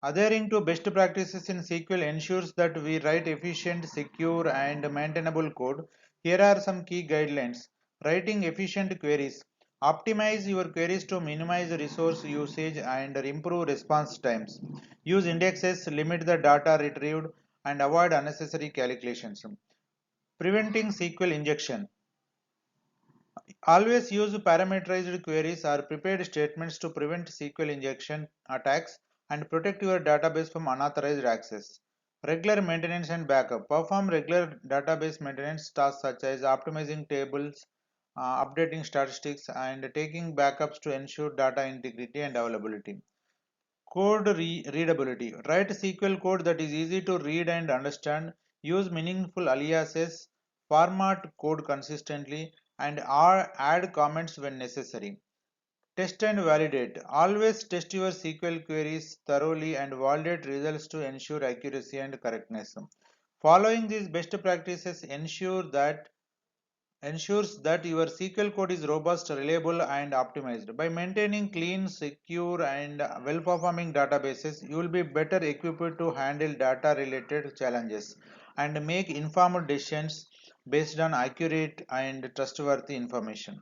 Adhering to best practices in SQL ensures that we write efficient, secure, and maintainable code. Here are some key guidelines. Writing efficient queries. Optimize your queries to minimize resource usage and improve response times. Use indexes, limit the data retrieved, and avoid unnecessary calculations. Preventing SQL injection. Always use parameterized queries or prepared statements to prevent SQL injection attacks and protect your database from unauthorized access. Regular maintenance and backup. Perform regular database maintenance tasks such as optimizing tables, updating statistics, and taking backups to ensure data integrity and availability. Readability. Write SQL code that is easy to read and understand. Use meaningful aliases. Format code consistently and add comments when necessary. Test and validate. Always test your SQL queries thoroughly and validate results to ensure accuracy and correctness. Following these best practices ensures that your SQL code is robust, reliable, and optimized. By maintaining clean, secure, and well-performing databases, you will be better equipped to handle data-related challenges and make informed decisions based on accurate and trustworthy information.